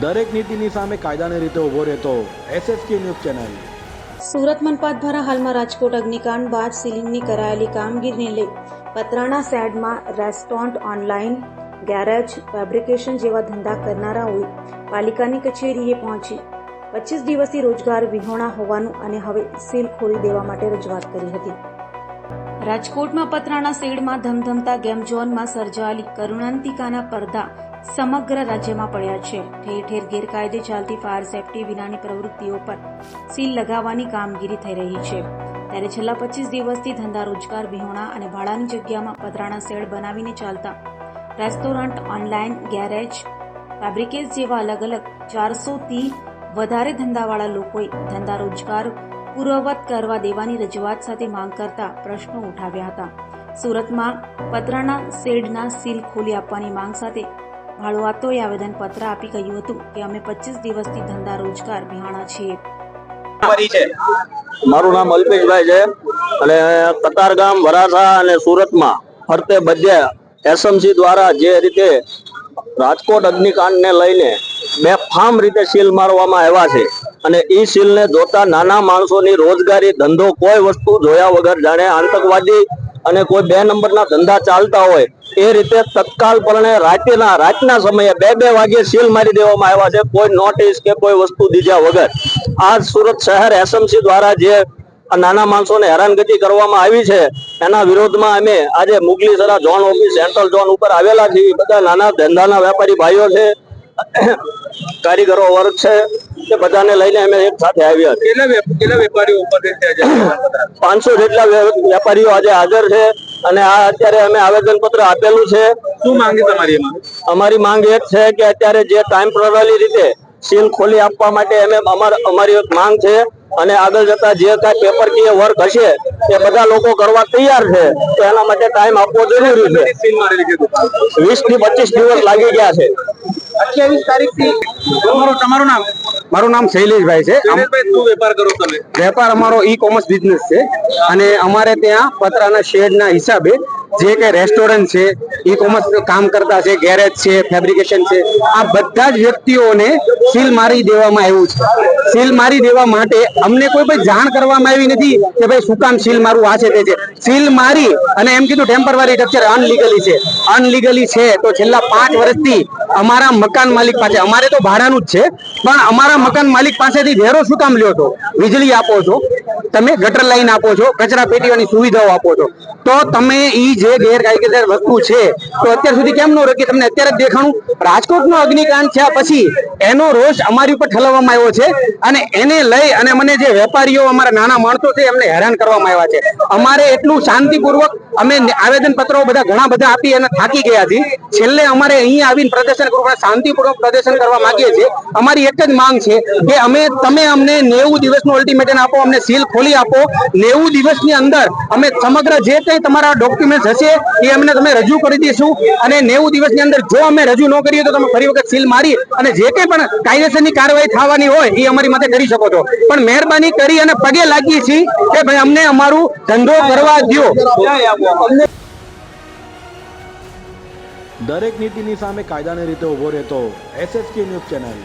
દરેક નીતિની સામે કાયદાની રીતે ઊભો રહેતો SSK ન્યૂઝ ચેનલ। સુરત મનપા દ્વારા હાલમાં રાજકોટ અગ્નિકાંડ બાદ સીલિંગની કરાયેલી કામગીરીને લઈ પતરાના શેડમાં રેસ્ટોરન્ટ, ઓનલાઈન, ગેરેજ, ફેબ્રિકેશન જેવા ધંધા કરનારાઓએ પાલિકાની કચેરીએ પહોંચી 25 દિવસથી રોજગાર વિહોણા હોવાનું અને હવે સીલ ખોલી દેવા માટે રજૂઆત કરી હતી। રાજકોટમાં પતરાના શેડમાં ધમધમતા ગેમ ઝોનમાં સર્જાયેલી કરુણાંતિકાના પડદા સમગ્ર રાજ્યમાં પડ્યા છે। ઠેર ઠેર ગેરકાયદે ચાલતી ફાયર સેફટી વિનાની પ્રવૃત્તિઓ પર સીલ લગાવવાની કામગીરી થઈ રહી છે। ત્યારે છેલ્લા 25 દિવસથી ધંધા રોજગાર વિહોણા અને ભાડાની જગ્યામાં પતરાના શેડ બનાવીને ચાલતા રેસ્ટોરન્ટ, ઓનલાઈન, ગેરેજ, ફેબ્રિકેટ જેવા અલગ અલગ 400થી વધારે ધંધાવાળા લોકોએ ધંધા રોજગાર પૂર્વવત કરવા દેવાની રજૂઆત સાથે માંગ કરતા પ્રશ્નો ઉઠાવ્યા હતા। સુરતમાં પતરાના શેડના સીલ ખોલી આપવાની માંગ સાથે ભાડુઆતોએ આવેદનપત્ર આપી કહ્યું હતું કે અમે 25 દિવસથી ધંધા રોજગાર વિહાણા છીએ। મારું નામ અલ્પેશભાઈ છે અને કતારગામ, વરાછા અને સુરતમાં ફરતે બધે SMC દ્વારા જે રીતે રાજકોટ અગ્નિકાંડને લઈને બેફામ રીતે સીલ મારવામાં આવ્યા છે અને એ સીલને જોતા નાના માણસોની રોજગારી, ધંધો, કોઈ વસ્તુ જોયા વગર જાણે આતંકવાદી અને કોઈ 2 નંબરના ધંધા ચાલતા હોય એ રીતે તત્કાલપણે રાતના સમયે 2 વાગે સીલ મારી દેવામાં આવ્યા છે, કોઈ નોટિસ કે કોઈ વસ્તુ દીધા વગર। આ સુરત શહેર SMC દ્વારા જે નાના માણસોને હેરાનગતિ કરવામાં આવી છે એના વિરોધમાં અમે આજે Mughlisara zone office, central zone ઉપર આવેલા છીએ। બધા નાના ધંધાના વેપારી ભાઈઓ છે, કારીગરો વર્ગ છે, તે બધાને લઈને અમે એક સાથે આવ્યા છીએ। કેટલા વેપારીઓ ઉપસ્થિત છે? 500 જેટલા વેપારીઓ આજે હાજર છે અને આ અત્યારે અમે આવેદન પત્ર આપેલું છે। શું માંગ છે તમારી? અમારી માંગ એક છે કે અત્યારે જે ટેમ્પરરી રીતે સીલ ખોલી આપવા માટે અમારી એક માંગ છે અને આગળ જતા જે કાંઈ પેપર કીય વર્ક હશે એ બધા લોકો કરવા તૈયાર છે, તો એના માટે ટાઈમ આપવો જરૂરી છે। 20 થી 25 દિવસ લાગી ગયા છે। 28 તારીખથી તમારું નામ? મારું નામ શૈલેષભાઈ છે। શું વેપાર કરો તમે? વેપાર અમારો ઈ-કોમર્સ બિઝનેસ છે અને અમારે ત્યાં પતરાના શેડના હિસાબે જે કે રેસ્ટોરન્ટ છે, ઈ-કોમર્સ કામ કરતા છે, ગેરેજ છે, ફેબ્રિકેશન છે, આ બધા જ વ્યક્તિઓને સીલ મારી દેવામાં આવ્યું છે। સીલ મારી દેવા માટે અમને કોઈ પણ જાણ કરવામાં આવી નથી કે ભાઈ શું કામ સીલ મારવું, આ છે તે છે। સીલ મારી અને એમ કીધું ટેમ્પરરી સ્ટ્રક્ચર અનલીગલી છે। અનલીગલી છે તો છેલ્લા 5 વર્ષથી અમારા મકાન માલિક પાસે, અમારે તો ભાડાનું જ છે, પણ અમારા મકાન માલિક પાસેથી વેરો શું કામ લ્યો છો? વીજળી આપો છો તમે, ગટર લાઈન આપો છો, કચરા પેટીઓની સુવિધાઓ આપો છો, તો તમે ઈ જે ગેરકાયદેસર વસ્તુ છે તો અત્યાર સુધી કેમ ન રોકી? તમને અત્યારે જ દેખાણું? રાજકોટનો અગ્નિકાંડ થયા પછી એનો રોષ અમારી ઉપર ઠલવવામાં આવ્યો છે અને એને લઈ અને મને જે વેપારીઓ, અમારા નાના માણસો છે એમને હેરાન કરવામાં આવ્યા છે। અમારે એટલું શાંતિપૂર્વક અમે આવેદન પત્રો ઘણા બધા આપી અને થાકી ગયા છીએ। છેલ્લે અમારે અહીંયા આવીને પ્રદર્શન કરવા, શાંતિપૂર્વક પ્રદર્શન કરવા માંગીએ છીએ। અમારી એક જ માંગ છે કે તમે અમને 90 દિવસનું અલ્ટિમેટમ આપો, અમને સીલ ખોલી આપો। 90 દિવસની અંદર અમે સમગ્ર જે કંઈ તમારા ડોક્યુમેન્ટ હશે એ અમને તમે રજૂ કરી દઈશું અને 90 દિવસની અંદર જો અમે રજૂ ન કરીએ તો તમે ફરી વખત સીલ મારી અને જે કંઈ પણ કાયદેસરની કાર્યવાહી થવાની હોય એ અમારી માટે કરી શકો છો, પણ મહેરબાની કરી અને પગે લાગીએ છીએ કે ભાઈ અમને અમારું ધંધો કરવા દો। દરેક નીતિની સામે કાયદાની રીતે ઊભો રહેતો SSK ન્યૂઝ ચેનલ।